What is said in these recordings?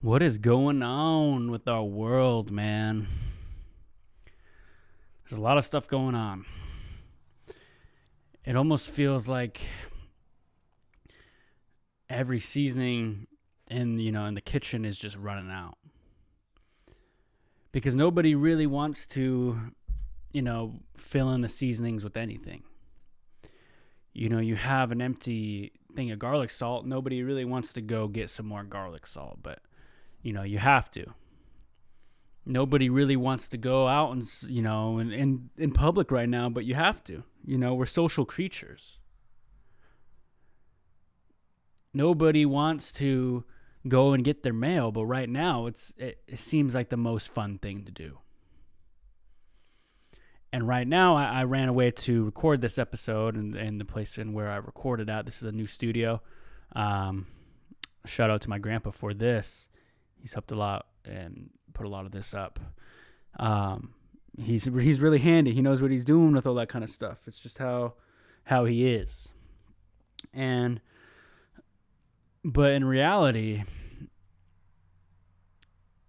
What is going on with our world, man? There's a lot of stuff going on. It almost feels like every seasoning in the kitchen is just running out. Because nobody really wants to, fill in the seasonings with anything. You have an empty thing of garlic salt, nobody really wants to go get some more garlic salt, but you have to. Nobody really wants to go out and in public right now, but you have to. We're social creatures. Nobody wants to go and get their mail, but right now it seems like the most fun thing to do. And right now I ran away to record this episode and the place in where I recorded at. This is a new studio. Shout out to my grandpa for this. He's helped a lot and put a lot of this up. He's really handy. He knows what he's doing with all that kind of stuff. It's just how he is. But in reality,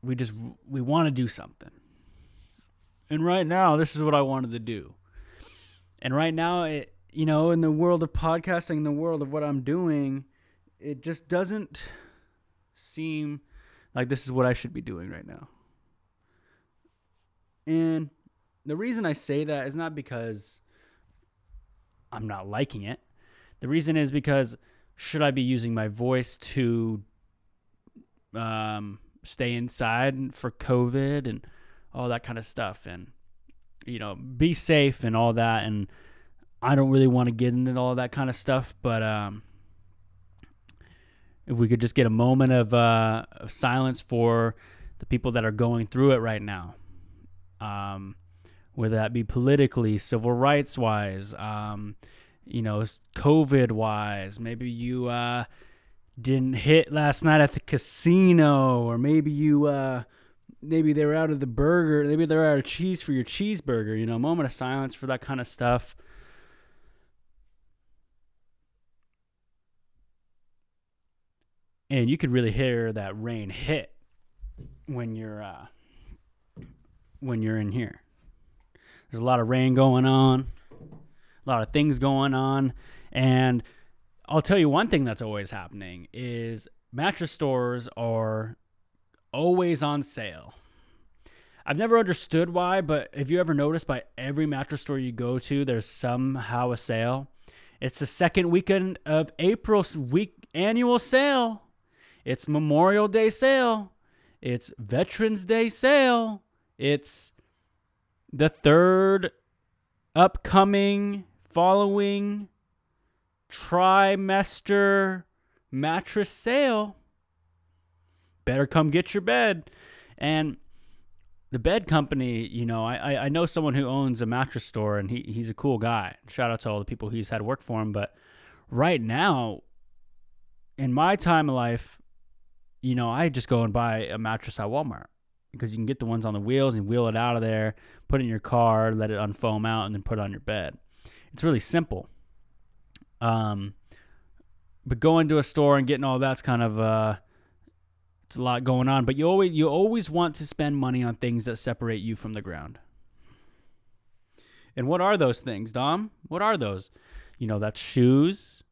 we want to do something. And right now, this is what I wanted to do. And right now, in the world of podcasting, in the world of what I'm doing, it just doesn't seem like this is what I should be doing right now. And the reason I say that is not because I'm not liking it. The reason is because should I be using my voice to stay inside for COVID and all that kind of stuff and, be safe and all that. And I don't really want to get into all that kind of stuff, but if we could just get a moment of silence for the people that are going through it right now, whether that be politically, civil rights wise, COVID wise, maybe you didn't hit last night at the casino, or maybe maybe they're out of the burger, maybe they're out of cheese for your cheeseburger, a moment of silence for that kind of stuff. And you could really hear that rain hit when you're in here. There's a lot of rain going on, a lot of things going on, and I'll tell you one thing that's always happening is mattress stores are always on sale. I've never understood why, but have you ever noticed by every mattress store you go to, there's somehow a sale? It's the second weekend of April annual sale. It's Memorial Day sale. It's Veterans Day sale. It's the third upcoming following trimester mattress sale. Better come get your bed. And the bed company, I know someone who owns a mattress store, and he's a cool guy. Shout out to all the people he's had work for him. But right now, in my time of life, I just go and buy a mattress at Walmart because you can get the ones on the wheels and wheel it out of there, put it in your car, let it unfoam out, and then put it on your bed. It's really simple. But going to a store and getting all that's kind of it's a lot going on. But you always want to spend money on things that separate you from the ground. And what are those things, Dom? What are those? That's shoes.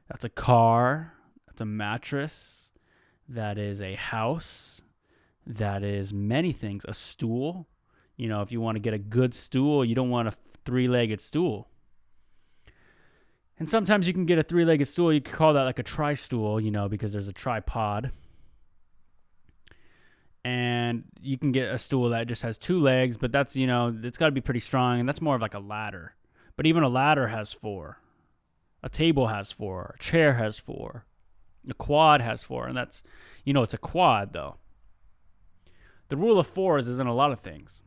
That's a car. That's a mattress. That is a house. That is many things. A stool. If you want to get a good stool, you don't want a three-legged stool. And sometimes you can get a three-legged stool. You can call that like a tri-stool, because there's a tripod. And you can get a stool that just has two legs, but that's, it's got to be pretty strong, and that's more of like a ladder. But even a ladder has four. A table has four. A chair has four. A quad has four, and that's, it's a quad, though. The rule of fours is in a lot of things.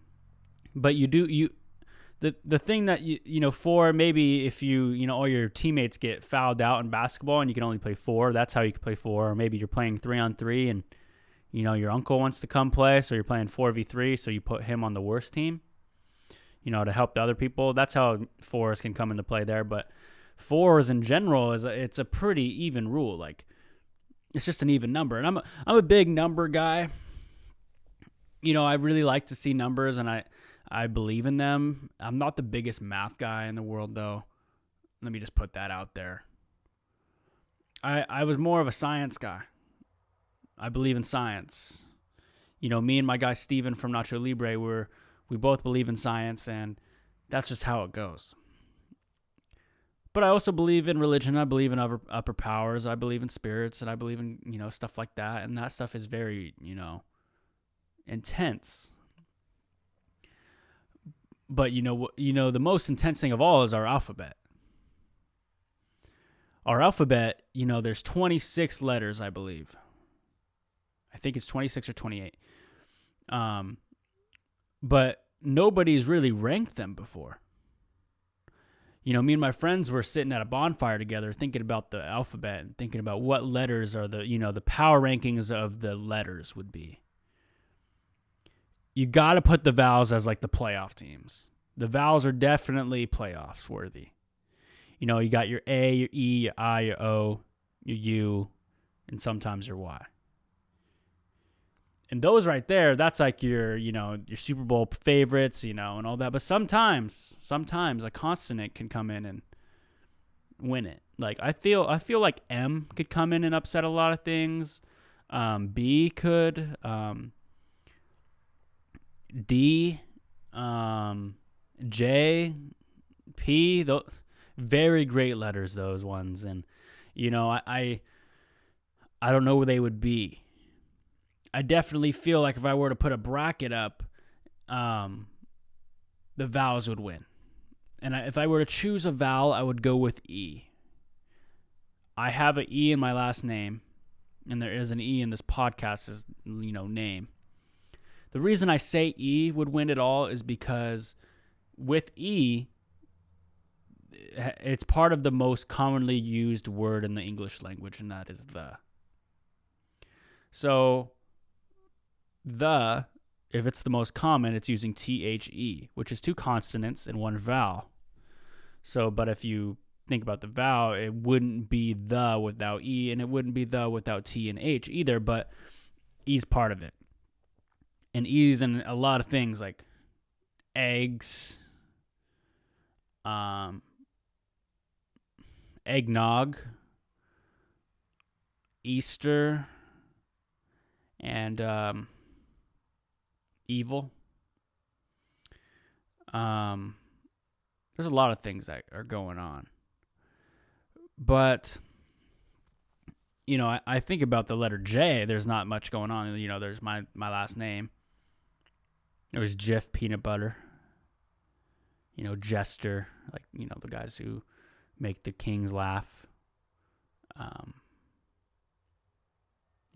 But the thing that, four, maybe if all your teammates get fouled out in basketball and you can only play four, that's how you can play four. Or maybe you're playing 3-on-3 and your uncle wants to come play, so you're playing 4v3, so you put him on the worst team, to help the other people. That's how fours can come into play there. But fours in general it's a pretty even rule. Like It's just an even number. And I'm a big number guy. I really like to see numbers, and I believe in them. I'm not the biggest math guy in the world, though. Let me just put that out there. I was more of a science guy. I believe in science. Me and my guy Steven from Nacho Libre, we both believe in science, and that's just how it goes. But I also believe in religion. I believe in upper powers. I believe in spirits, and I believe in, stuff like that. And that stuff is very, intense. But the most intense thing of all is our alphabet. Our alphabet, there's 26 letters, I believe. I think it's 26 or 28. But nobody's really ranked them before. Me and my friends were sitting at a bonfire together thinking about the alphabet and thinking about what letters are the power rankings of the letters would be. You got to put the vowels as like the playoff teams. The vowels are definitely playoffs worthy. You got your A, your E, your I, your O, your U, and sometimes your Y. And those right there, that's like your Super Bowl favorites, and all that. But sometimes a consonant can come in and win it. Like I feel like M could come in and upset a lot of things. B could. D, J, P. Those very great letters. Those ones, and I don't know where they would be. I definitely feel like if I were to put a bracket up, the vowels would win. And if I were to choose a vowel, I would go with E. I have an E in my last name, and there is an E in this podcast's, name. The reason I say E would win it all is because with E, it's part of the most commonly used word in the English language, and that is the. So, if it's the most common, it's using THE, which is two consonants and one vowel. So, but if you think about the vowel, it wouldn't be the without E, and it wouldn't be the without T and H either, but E's part of it. And E's in a lot of things like eggs, eggnog, Easter, and evil. There's a lot of things that are going on. But, I think about the letter J, there's not much going on. There's my last name. There's Jif peanut butter. Jester, like, the guys who make the kings laugh.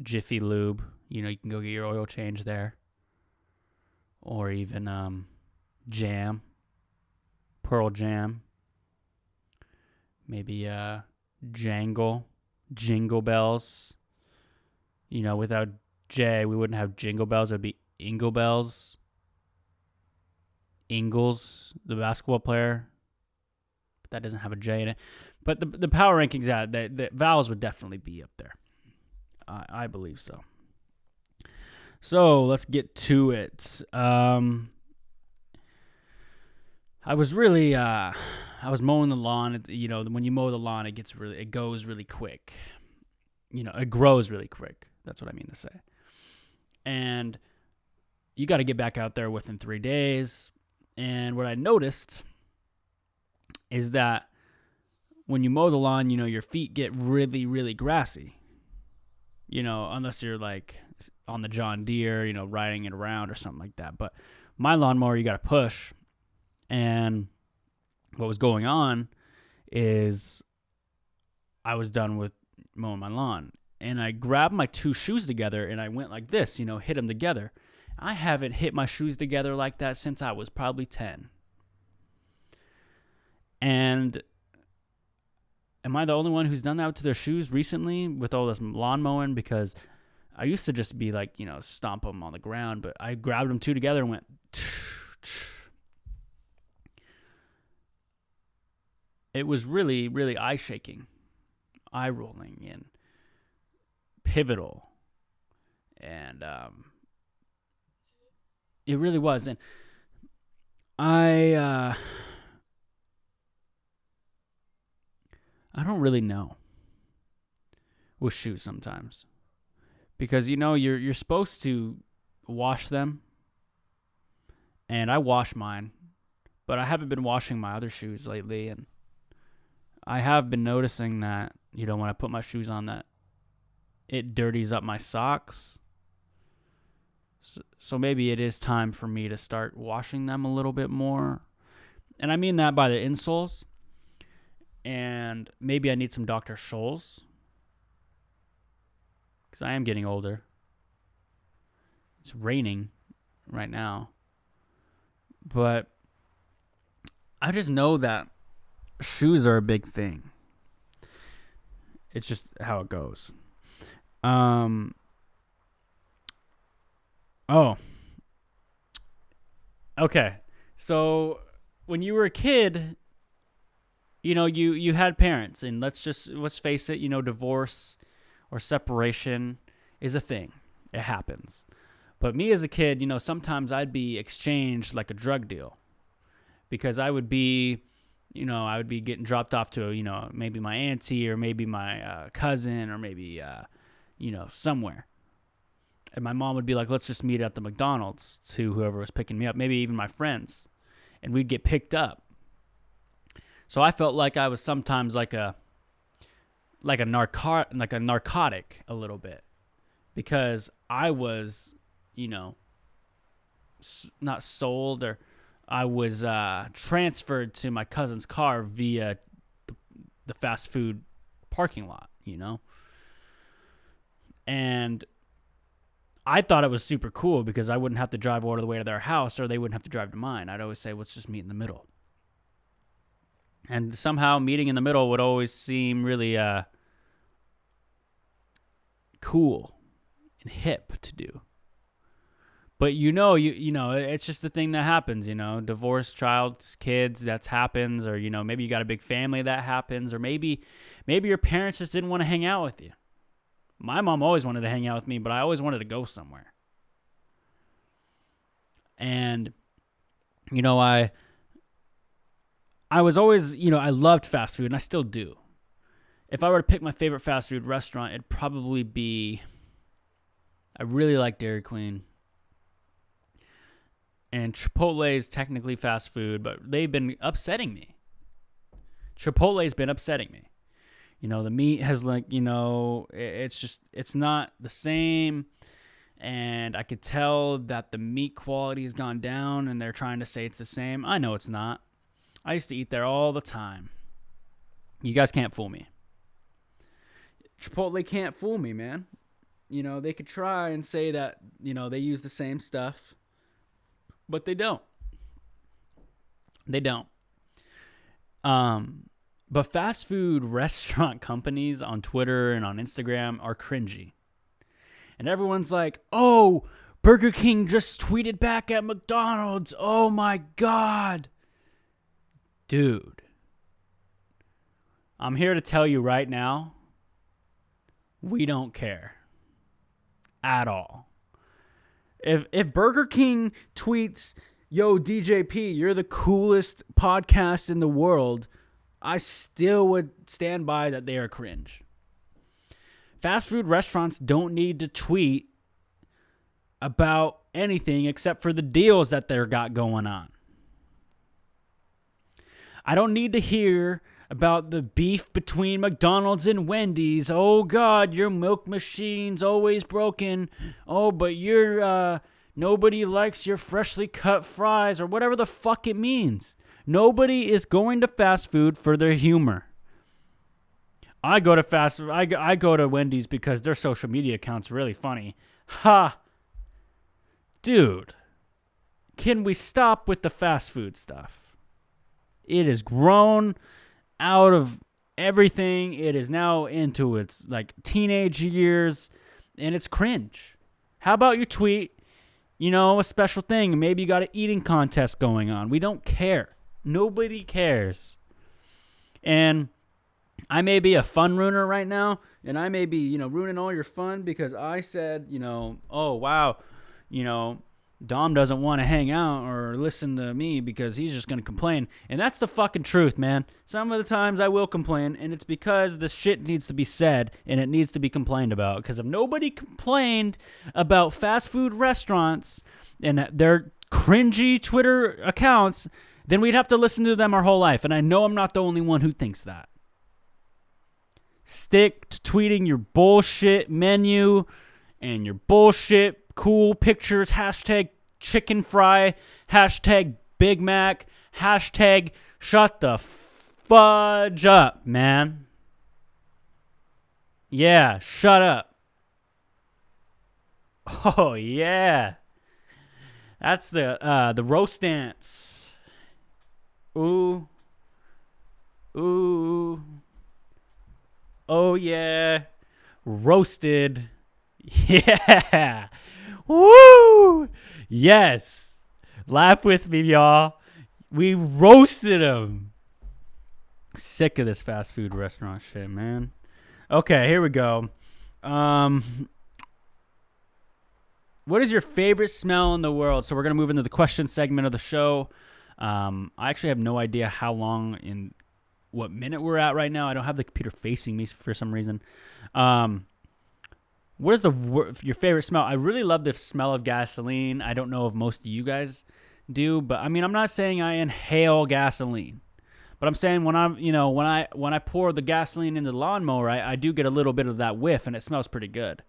Jiffy Lube, you can go get your oil change there. Or even Jam, Pearl Jam. Maybe Jingle Bells. Without J, we wouldn't have Jingle Bells. It would be Ingle Bells. Ingles, the basketball player. But that doesn't have a J in it. But the power rankings, the vowels would definitely be up there. I believe so. So let's get to it. I was mowing the lawn. When you mow the lawn, it goes really quick. It grows really quick. That's what I mean to say. And you got to get back out there within 3 days. And what I noticed is that when you mow the lawn, your feet get really, really grassy. Unless you're like on the John Deere, riding it around or something like that. But my lawnmower, you got to push. And what was going on is I was done with mowing my lawn. And I grabbed my two shoes together and I went like this, hit them together. I haven't hit my shoes together like that since I was probably 10. And am I the only one who's done that to their shoes recently with all this lawn mowing? Because I used to just be like, stomp them on the ground, but I grabbed them two together and went. It was really, really eye-shaking, eye-rolling, and pivotal. And it really was. And I don't really know with shoes sometimes, because you're supposed to wash them, and I wash mine, but I haven't been washing my other shoes lately, and I have been noticing that when I put my shoes on, that it dirties up my socks. So maybe it is time for me to start washing them a little bit more. And I mean that by the insoles. And maybe I need some Dr. Scholl's, because I am getting older. It's raining right now. But I just know that shoes are a big thing. It's just how it goes. Oh. Okay. So when you were a kid, you had parents, and let's face it, divorce or separation is a thing. It happens. But me as a kid, sometimes I'd be exchanged like a drug deal, because I would be getting dropped off to, maybe my auntie, or maybe my cousin, or maybe, somewhere. And my mom would be like, let's just meet at the McDonald's, to whoever was picking me up, maybe even my friends. And we'd get picked up. So I felt like I was sometimes like a narcotic a little bit, because I was, not sold, or I was transferred to my cousin's car via the fast food parking lot, And I thought it was super cool, because I wouldn't have to drive all the way to their house, or they wouldn't have to drive to mine. I'd always say, let's just meet in the middle. And somehow meeting in the middle would always seem really cool and hip to do. But it's just the thing that happens, divorce, child, kids, that happens, or maybe you got a big family, that happens, or maybe your parents just didn't want to hang out with you. My mom always wanted to hang out with me, but I always wanted to go somewhere. And I was always, I loved fast food, and I still do. If I were to pick my favorite fast food restaurant, it'd probably be, I really like Dairy Queen. And Chipotle is technically fast food, but they've been upsetting me. Chipotle's been upsetting me. The meat has it's not the same. And I could tell that the meat quality has gone down, and they're trying to say it's the same. I know it's not. I used to eat there all the time. You guys can't fool me. Chipotle can't fool me, man. They could try and say that, they use the same stuff, but they don't. They don't. But fast food restaurant companies on Twitter and on Instagram are cringy. And everyone's like, oh, Burger King just tweeted back at McDonald's. Oh my God. Dude. I'm here to tell you right now, we don't care. At all. If Burger King tweets, yo, DJP, you're the coolest podcast in the world, I still would stand by that they are cringe. Fast food restaurants don't need to tweet about anything except for the deals that they've got going on. I don't need to hear about the beef between McDonald's and Wendy's. Oh, God, your milk machine's always broken. Oh, but nobody likes your freshly cut fries, or whatever the fuck it means. Nobody is going to fast food for their humor. I go to Wendy's because their social media account's really funny. Ha! Dude, can we stop with the fast food stuff? It has grown out of everything. It is now into its teenage years, and it's cringe. How about you tweet, a special thing? Maybe you got an eating contest going on. We don't care. Nobody cares. And, I may be a fun ruiner right now, and I may be, ruining all your fun because I said, oh, wow, Dom doesn't want to hang out or listen to me because he's just going to complain. And that's the fucking truth, man. Some of the times I will complain, and it's because this shit needs to be said and it needs to be complained about. Because if nobody complained about fast food restaurants and their cringy Twitter accounts, then we'd have to listen to them our whole life. And I know I'm not the only one who thinks that. Stick to tweeting your bullshit menu and your bullshit cool pictures, hashtag chicken fry, hashtag Big Mac, hashtag shut the fudge up, man. Yeah, shut up. Oh, yeah. That's the roast dance. Ooh. Ooh. Oh, yeah. Roasted. Yeah. Woo! Yes. Laugh with me, y'all. We roasted him. Sick of this fast food restaurant shit, man. Okay, here we go. What is your favorite smell in the world? So we're going to move into the question segment of the show. I actually have no idea how long in what minute we're at right now. I don't have the computer facing me for some reason. What is your favorite smell? I really love the smell of gasoline. I don't know if most of you guys do, but I mean, I'm not saying I inhale gasoline, but I'm saying when I pour the gasoline into the lawnmower, I do get a little bit of that whiff, and it smells pretty good.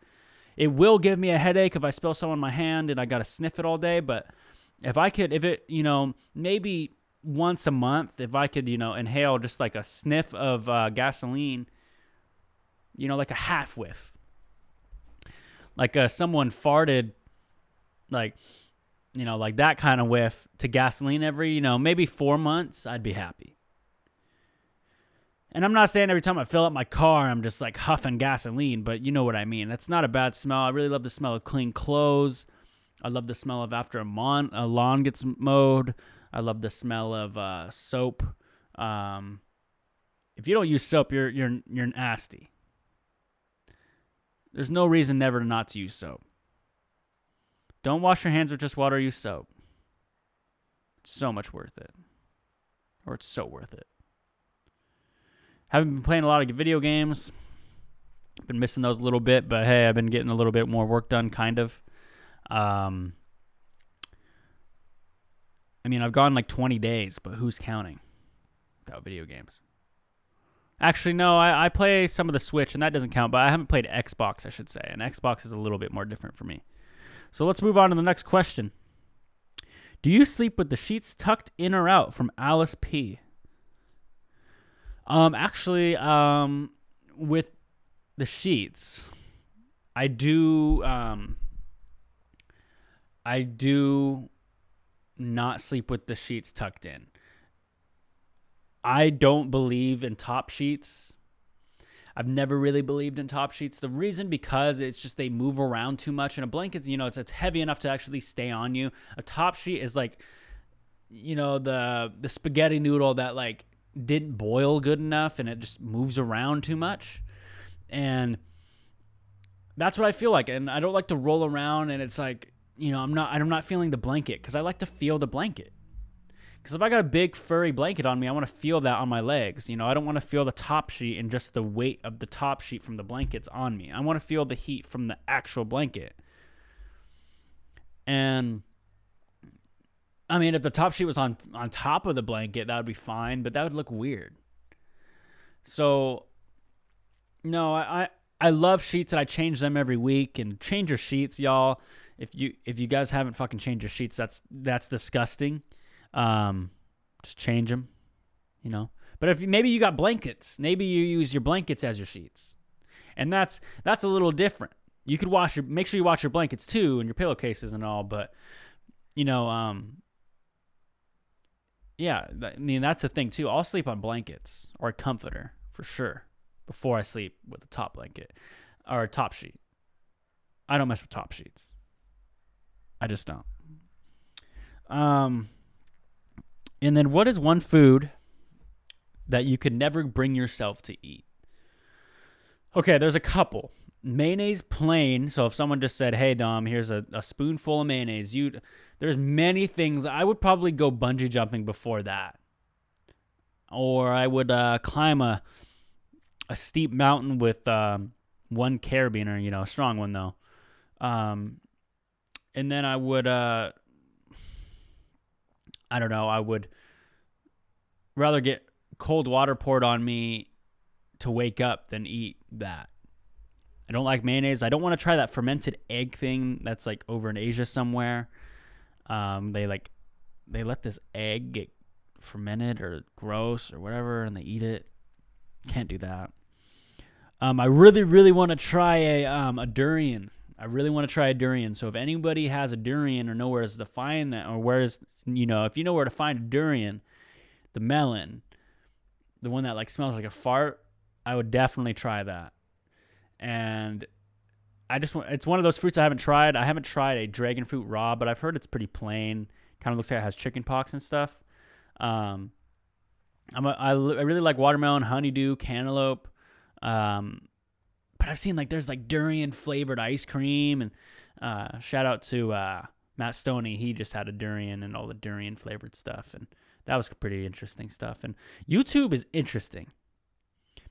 It will give me a headache if I spill some on my hand and I got to sniff it all day, but maybe once a month, if I could, inhale just like a sniff of gasoline, like a half whiff. Like someone farted, like that kind of whiff to gasoline every, maybe 4 months, I'd be happy. And I'm not saying every time I fill up my car, I'm just like huffing gasoline, but you know what I mean. That's not a bad smell. I really love the smell of clean clothes. I love the smell of after a lawn gets mowed. I love the smell of soap. If you don't use soap, you're nasty. There's no reason never not to use soap. Don't wash your hands with just water, use soap. It's so much worth it. Or it's so worth it. Haven't been playing a lot of video games. Been missing those a little bit, but hey, I've been getting a little bit more work done, kind of. I mean, I've gone like 20 days, but who's counting without video games? Actually, no, I play some of the Switch, and that doesn't count, but I haven't played Xbox, I should say. And Xbox is a little bit more different for me. So let's move on to the next question. Do you sleep with the sheets tucked in or out? From Alice P. Actually, with the sheets, I do not sleep with the sheets tucked in. I don't believe in top sheets. I've never really believed in top sheets. The reason because it's just they move around too much. And a blanket, it's heavy enough to actually stay on you. A top sheet is like, the spaghetti noodle that like didn't boil good enough and it just moves around too much. And that's what I feel like. And I don't like to roll around and it's like, I'm not feeling the blanket because I like to feel the blanket. Because if I got a big furry blanket on me, I want to feel that on my legs. I don't want to feel the top sheet and just the weight of the top sheet from the blankets on me. I want to feel the heat from the actual blanket. And I mean, if the top sheet was on top of the blanket, that would be fine, but that would look weird. So, no, I love sheets and I change them every week. And change your sheets, y'all. If you guys haven't fucking changed your sheets, that's disgusting. Just change them, But if maybe you got blankets, maybe you use your blankets as your sheets, and that's a little different. You could make sure you wash your blankets too and your pillowcases and all. But yeah, I mean that's the thing too. I'll sleep on blankets or a comforter for sure before I sleep with a top blanket or a top sheet. I don't mess with top sheets. I just don't. And then what is one food that you could never bring yourself to eat? Okay, there's a couple. Mayonnaise plain. So if someone just said, hey, Dom, here's a spoonful of mayonnaise, there's many things. I would probably go bungee jumping before that. Or I would climb a steep mountain with one carabiner, a strong one though. And then I would, I don't know, I would rather get cold water poured on me to wake up than eat that. I don't like mayonnaise. I don't want to try that fermented egg thing that's like over in Asia somewhere. They let this egg get fermented or gross or whatever, and they eat it. Can't do that. I really, really want to try a durian. I really want to try a durian. So if anybody has a durian or know where to find that, or if you know where to find a durian, the melon, the one that like smells like a fart, I would definitely try that. And it's one of those fruits I haven't tried. I haven't tried a dragon fruit raw, but I've heard it's pretty plain. Kind of looks like it has chicken pox and stuff. I really like watermelon, honeydew, cantaloupe. But I've seen like there's like durian flavored ice cream, and shout out to Matt Stoney. He just had a durian and all the durian flavored stuff, and that was pretty interesting stuff. And YouTube is interesting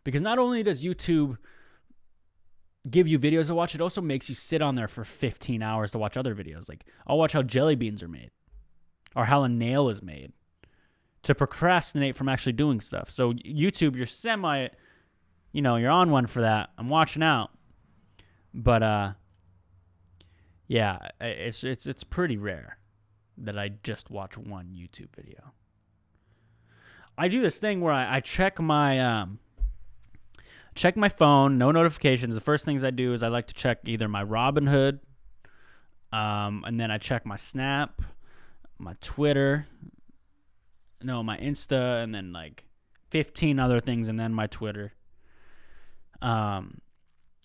because not only does YouTube give you videos to watch, it also makes you sit on there for 15 hours to watch other videos. Like I'll watch how jelly beans are made or how a nail is made to procrastinate from actually doing stuff. So YouTube, you're you're on one for that. I'm watching out. But yeah, it's pretty rare that I just watch one YouTube video. I do this thing where I check my phone, no notifications. The first things I do is I like to check either my Robinhood, and then I check my Snap, my Twitter, my Insta, and then like 15 other things, and then my Twitter. I'm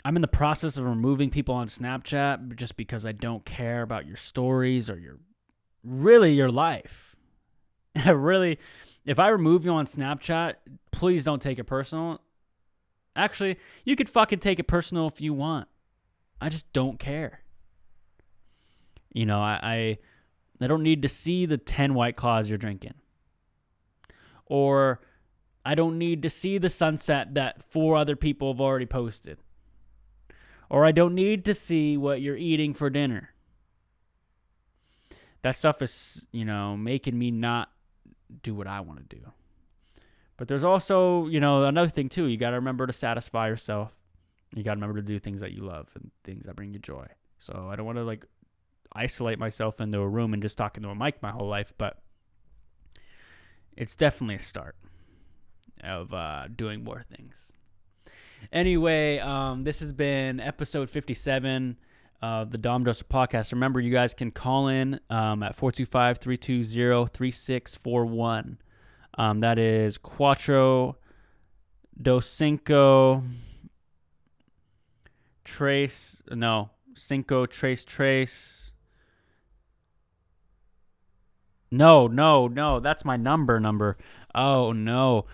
in the process of removing people on Snapchat just because I don't care about your stories or your life. Really, if I remove you on Snapchat, please don't take it personal. Actually, you could fucking take it personal if you want. I just don't care. I don't need to see the 10 White Claws you're drinking. Or I don't need to see the sunset that 4 other people have already posted. Or I don't need to see what you're eating for dinner. That stuff is, making me not do what I want to do. But there's also, another thing too. You got to remember to satisfy yourself. You got to remember to do things that you love and things that bring you joy. So I don't want to isolate myself into a room and just talk into a mic my whole life, but it's definitely a start of doing more things. Anyway, this has been episode 57 of the Dom Joseph podcast. Remember, you guys can call in at 425-320-3641. That is Cuatro dos Cinco Cinco Trace. No, that's my number. Oh, no.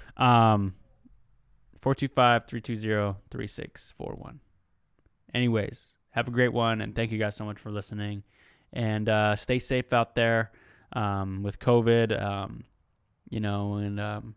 425-320-3641. Anyways, have a great one, and thank you guys so much for listening. And stay safe out there with COVID, and